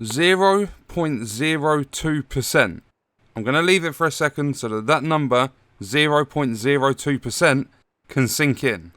0.02%. I'm going to leave it for a second so that that number, 0.02%, can sink in.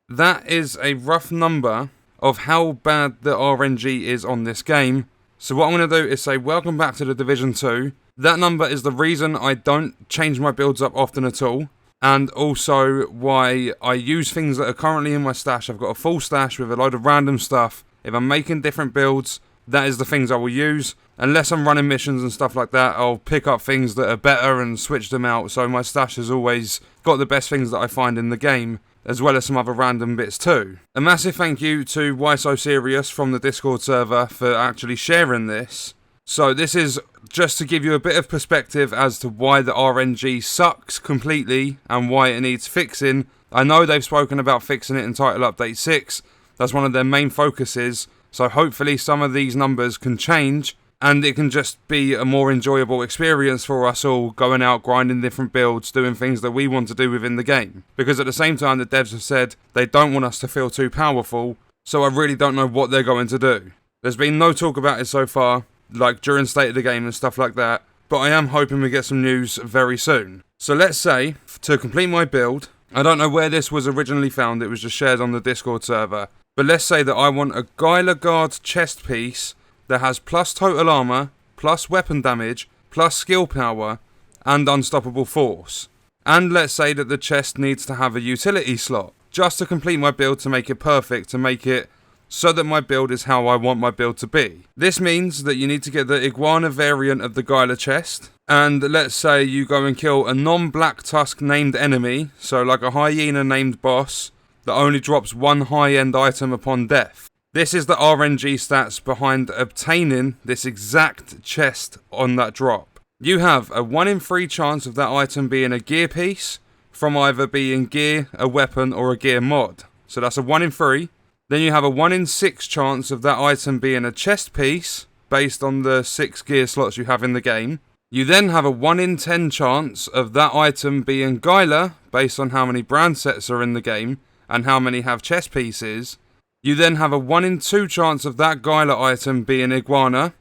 That is a rough number of how bad the RNG is on this game. So what I'm going to do is say welcome back to the Division 2. That number is the reason I don't change my builds up often at all. And also why I use things that are currently in my stash. I've got a full stash with a load of random stuff. If I'm making different builds, that is the things I will use. Unless I'm running missions and stuff like that, I'll pick up things that are better and switch them out. So my stash has always got the best things that I find in the game, as well as some other random bits too. A massive thank you to Why So Serious from the Discord server for actually sharing this. So this is just to give you a bit of perspective as to why the RNG sucks completely and why it needs fixing. I know they've spoken about fixing it in Title Update 6. That's one of their main focuses. So hopefully some of these numbers can change and it can just be a more enjoyable experience for us all, going out, grinding different builds, doing things that we want to do within the game. Because at the same time, the devs have said they don't want us to feel too powerful, so I really don't know what they're going to do. There's been no talk about it so far, like during State of the Game and stuff like that, but I am hoping we get some news very soon. So let's say, to complete my build, I don't know where this was originally found, it was just shared on the Discord server, but let's say that I want a Gila Guard chest piece that has plus total armor, plus weapon damage, plus skill power, and unstoppable force. And let's say that the chest needs to have a utility slot, just to complete my build, to make it perfect, to make it so that my build is how I want my build to be. This means that you need to get the iguana variant of the Gila chest, and let's say you go and kill a non-black tusk named enemy, so like a hyena named boss, that only drops one high-end item upon death. This is the RNG stats behind obtaining this exact chest on that drop. You have a 1 in 3 chance of that item being a gear piece, from either being gear, a weapon, or a gear mod. So that's a 1 in 3. Then you have a 1 in 6 chance of that item being a chest piece, based on the 6 gear slots you have in the game. You then have a 1 in 10 chance of that item being Gila, based on how many brand sets are in the game, and how many have chest pieces. You then have a 1 in 2 chance of that Gila item being iguana,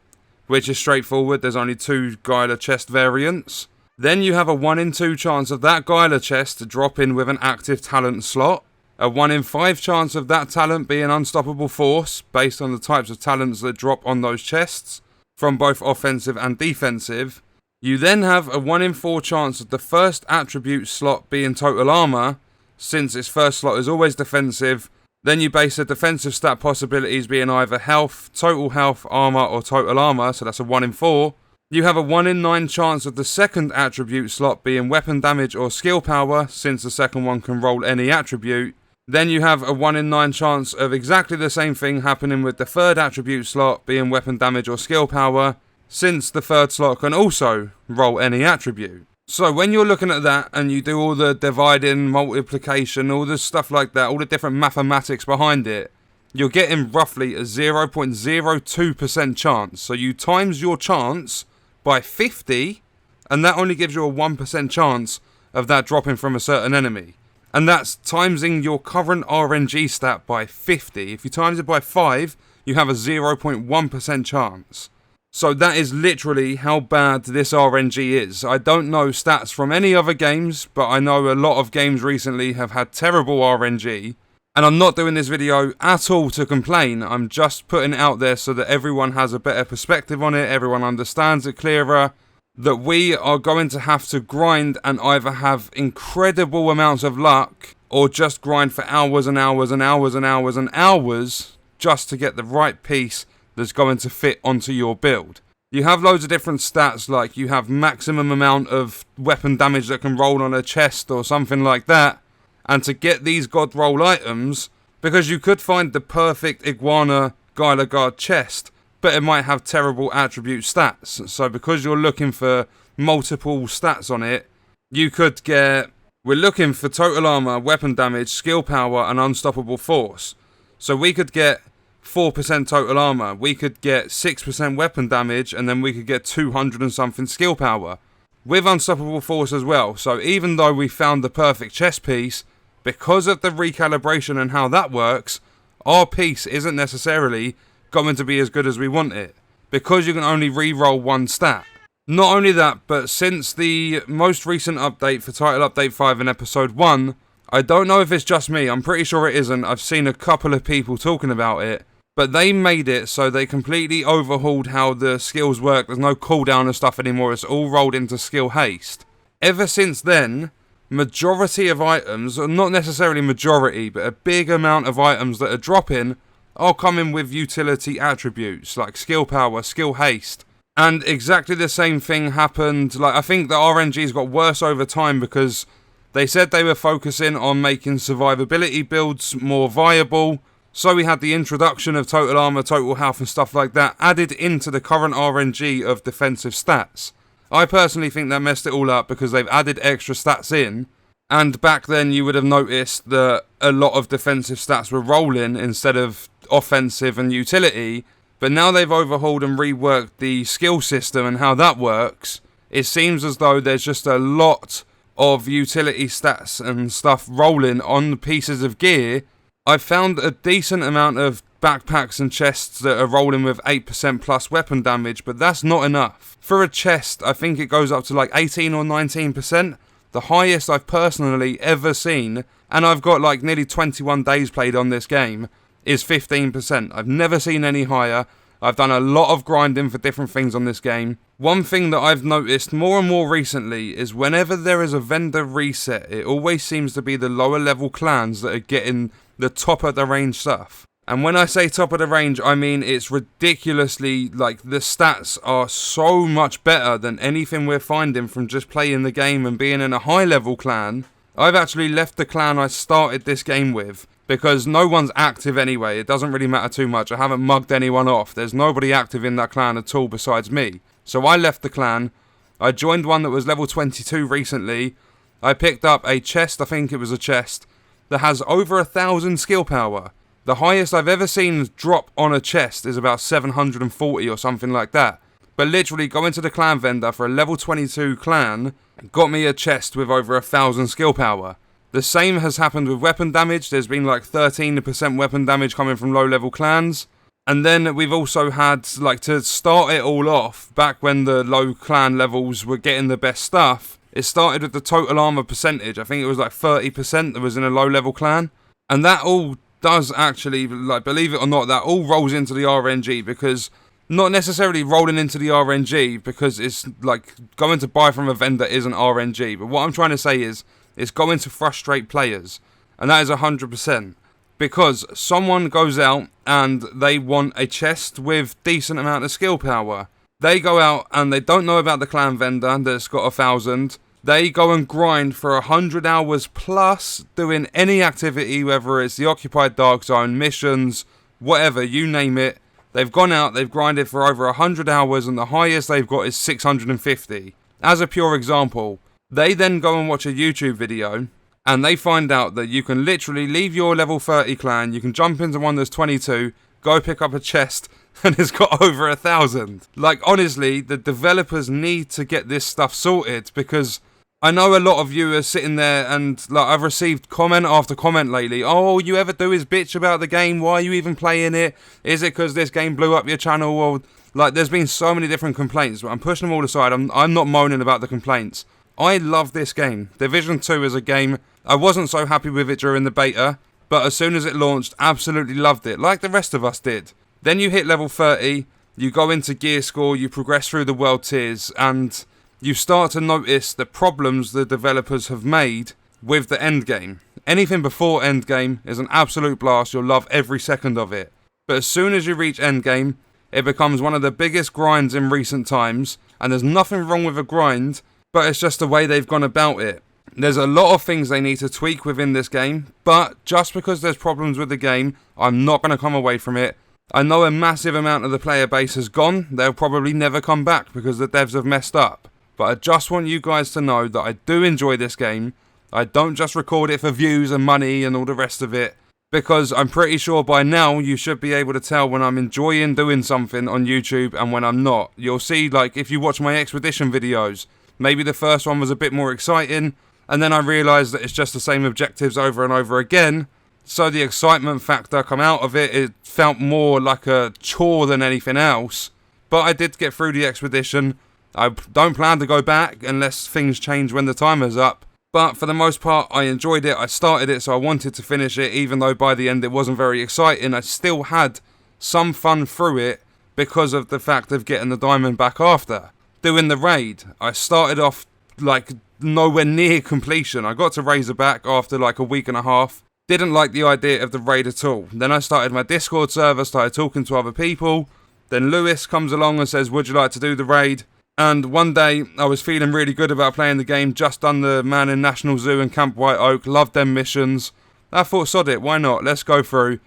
which is straightforward, there's only 2 Gila chest variants. Then you have a 1 in 2 chance of that Gila chest to drop in with an active talent slot. A 1 in 5 chance of that talent being unstoppable force, based on the types of talents that drop on those chests, from both offensive and defensive. You then have a 1 in 4 chance of the first attribute slot being total armor, since its first slot is always defensive. Then you base the defensive stat possibilities being either health, total health, armor, or total armor, so that's a 1 in 4. You have a 1 in 9 chance of the second attribute slot being weapon damage or skill power, since the second one can roll any attribute. Then you have a 1 in 9 chance of exactly the same thing happening with the third attribute slot being weapon damage or skill power, since the third slot can also roll any attribute. So when you're looking at that and you do all the dividing, multiplication, all the stuff like that, all the different mathematics behind it, you're getting roughly a 0.02% chance. So you times your chance by 50, and that only gives you a 1% chance of that dropping from a certain enemy. And that's timesing your current RNG stat by 50. If you times it by 5, you have a 0.1% chance. So that is literally how bad this RNG is. I don't know stats from any other games, but I know a lot of games recently have had terrible RNG. And I'm not doing this video at all to complain. I'm just putting it out there so that everyone has a better perspective on it, everyone understands it clearer, that we are going to have to grind and either have incredible amounts of luck or just grind for hours and hours and hours and hours and hours just to get the right piece that's going to fit onto your build. You have loads of different stats, like you have maximum amount of weapon damage that can roll on a chest or something like that. And to get these god roll items, because you could find the perfect iguana Gila Guard chest, but it might have terrible attribute stats. So because you're looking for multiple stats on it, you could get, we're looking for total armor, weapon damage, skill power, and unstoppable force. So we could get 4% total armor, we could get 6% weapon damage, and then we could get 200 and something skill power with unstoppable force as well. So even though we found the perfect chest piece, because of the recalibration and how that works, our piece isn't necessarily going to be as good as we want it, because you can only re-roll one stat. Not only that, but since the most recent update for Title Update 5 in Episode 1, I don't know if it's just me, I'm pretty sure it isn't, I've seen a couple of people talking about it, but they made it so they completely overhauled how the skills work. There's no cooldown and stuff anymore, it's all rolled into skill haste. Ever since then, majority of items, or not necessarily majority, but a big amount of items that are dropping are coming with utility attributes, like skill power, skill haste. And exactly the same thing happened, like I think the RNG's got worse over time because they said they were focusing on making survivability builds more viable, so we had the introduction of total armor, total health and stuff like that added into the current RNG of defensive stats. I personally think that messed it all up because they've added extra stats in, and back then you would have noticed that a lot of defensive stats were rolling instead of offensive and utility. But now they've overhauled and reworked the skill system and how that works, it seems as though there's just a lot of utility stats and stuff rolling on the pieces of gear. I've found a decent amount of backpacks and chests that are rolling with 8% plus weapon damage, but that's not enough. For a chest, I think it goes up to like 18 or 19%, the highest I've personally ever seen, and I've got like nearly 21 days played on this game, is 15%. I've never seen any higher. I've done a lot of grinding for different things on this game. One thing that I've noticed more and more recently is whenever there is a vendor reset, it always seems to be the lower level clans that are getting the top of the range stuff. And when I say top of the range, I mean it's ridiculously, like, the stats are so much better than anything we're finding from just playing the game and being in a high level clan. I've actually left the clan I started this game with, because no one's active anyway, it doesn't really matter too much, I haven't mugged anyone off, there's nobody active in that clan at all besides me. So I left the clan, I joined one that was level 22 recently, I picked up a chest, I think it was a chest, that has over 1,000 skill power. The highest I've ever seen drop on a chest is about 740 or something like that. But literally going to the clan vendor for a level 22 clan got me a chest with over 1,000 skill power. The same has happened with weapon damage. There's been like 13% weapon damage coming from low level clans. And then we've also had, like, to start it all off, back when the low clan levels were getting the best stuff, it started with the total armor percentage. I think it was like 30% that was in a low level clan. And that all does actually, like, believe it or not, that all rolls into the RNG, because not necessarily rolling into the RNG because it's like going to buy from a vendor isn't RNG, but what I'm trying to say is it's going to frustrate players, and that is 100%, because someone goes out and they want a chest with decent amount of skill power. They go out and they don't know about the clan vendor that's got 1,000. They go and grind for 100 hours plus doing any activity, whether it's the Occupied Dark Zone, missions, whatever, you name it. They've gone out, they've grinded for over 100 hours, and the highest they've got is 650. As a pure example, they then go and watch a YouTube video, and they find out that you can literally leave your level 30 clan, you can jump into one that's 22, go pick up a chest, and it's got over 1,000. Like, honestly, the developers need to get this stuff sorted, because I know a lot of you are sitting there and, like, I've received comment after comment lately. Oh, all you ever do is bitch about the game. Why are you even playing it? Is it because this game blew up your channel? Or, like, there's been so many different complaints, but I'm pushing them all aside. I'm not moaning about the complaints. I love this game. Division 2 is a game, I wasn't so happy with it during the beta, but as soon as it launched, absolutely loved it, like the rest of us did. Then you hit level 30, you go into gear score, you progress through the world tiers, and you start to notice the problems the developers have made with the endgame. Anything before endgame is an absolute blast, you'll love every second of it. But as soon as you reach endgame, it becomes one of the biggest grinds in recent times, and there's nothing wrong with a grind, but it's just the way they've gone about it. There's a lot of things they need to tweak within this game, but just because there's problems with the game, I'm not going to come away from it. I know a massive amount of the player base has gone, they'll probably never come back because the devs have messed up. But I just want you guys to know that I do enjoy this game. I don't just record it for views and money and all the rest of it, because I'm pretty sure by now you should be able to tell when I'm enjoying doing something on YouTube and when I'm not. You'll see, like, if you watch my expedition videos, maybe the first one was a bit more exciting, and then I realised that it's just the same objectives over and over again, so the excitement factor come out of it. It felt more like a chore than anything else. But I did get through the expedition. I don't plan to go back unless things change when the timer's up. But for the most part, I enjoyed it. I started it, so I wanted to finish it, even though by the end it wasn't very exciting. I still had some fun through it because of the fact of getting the diamond back after. Doing the raid, I started off like nowhere near completion. I got to Razorback after like a week and a half. Didn't like the idea of the raid at all. Then I started my Discord server, started talking to other people. Then Lewis comes along and says, would you like to do the raid? And one day, I was feeling really good about playing the game, just done the Man in National Zoo and Camp White Oak, loved them missions. I thought, sod it, why not, let's go through.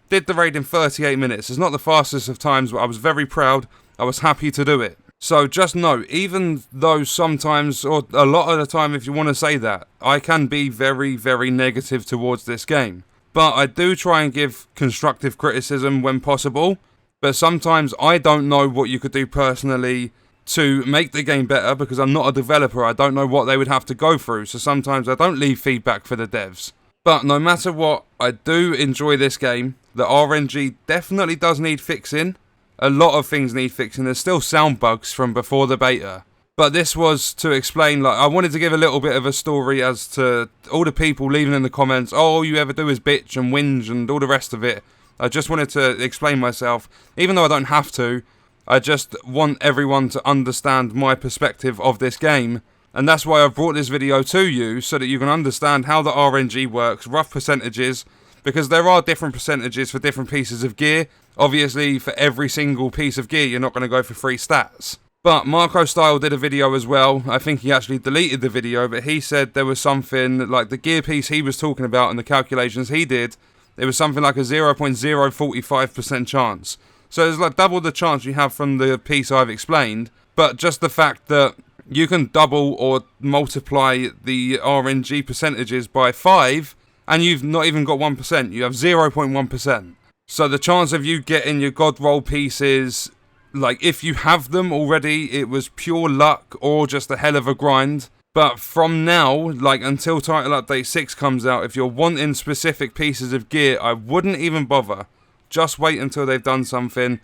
Did the raid in 38 minutes. It's not the fastest of times, but I was very proud. I was happy to do it. So just know, even though sometimes, or a lot of the time if you want to say that, I can be very, very negative towards this game. But I do try and give constructive criticism when possible. But sometimes I don't know what you could do personally to make the game better, because I'm not a developer. I don't know what they would have to go through, so sometimes I don't leave feedback for the devs. But no matter what, I do enjoy this game. The RNG definitely does need fixing. A lot of things need fixing. There's still sound bugs from before the beta. But this was to explain, like, I wanted to give a little bit of a story as to all the people leaving in the comments, oh, all you ever do is bitch and whinge and all the rest of it. I just wanted to explain myself, even though I don't have to. I just want everyone to understand my perspective of this game. And that's why I've brought this video to you, so that you can understand how the RNG works, rough percentages, because there are different percentages for different pieces of gear. Obviously, for every single piece of gear, you're not going to go for 3 stats. But Marco Style did a video as well. I think he actually deleted the video, but he said there was something like the gear piece he was talking about and the calculations he did. It was something like a 0.045% chance. So it's like double the chance you have from the piece I've explained. But just the fact that you can double or multiply the RNG percentages by 5, and you've not even got 1%. You have 0.1%. So the chance of you getting your God Roll pieces, like if you have them already, it was pure luck or just a hell of a grind. But from now, like until Title Update 6 comes out, if you're wanting specific pieces of gear, I wouldn't even bother. Just wait until they've done something,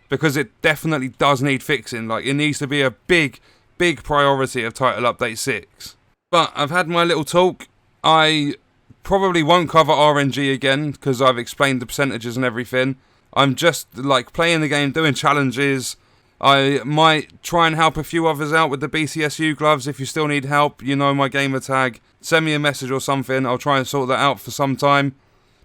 because it definitely does need fixing. Like, it needs to be a big, big priority of Title Update 6. But I've had my little talk. I probably won't cover RNG again, because I've explained the percentages and everything. I'm just, like, playing the game, doing challenges. I might try and help a few others out with the BCSU gloves. If you still need help, you know my gamer tag. Send me a message or something. I'll try and sort that out for some time.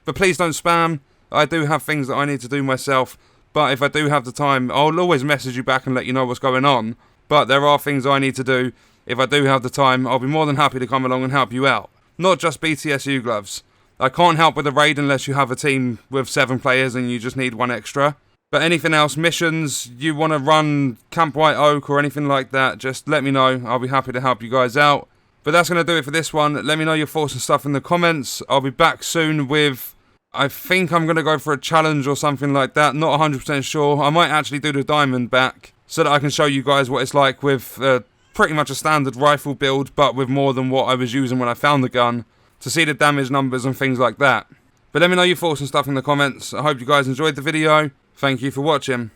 But please don't spam. I do have things that I need to do myself. But if I do have the time, I'll always message you back and let you know what's going on. But there are things I need to do. If I do have the time, I'll be more than happy to come along and help you out. Not just BTSU gloves. I can't help with the raid unless you have a team with 7 players and you just need 1 extra. But anything else, missions, you want to run Camp White Oak or anything like that, just let me know. I'll be happy to help you guys out. But that's going to do it for this one. Let me know your thoughts and stuff in the comments. I'll be back soon with, I think I'm going to go for a challenge or something like that. Not 100% sure. I might actually do the diamond back so that I can show you guys what it's like with pretty much a standard rifle build, but with more than what I was using when I found the gun, to see the damage numbers and things like that. But let me know your thoughts and stuff in the comments. I hope you guys enjoyed the video. Thank you for watching.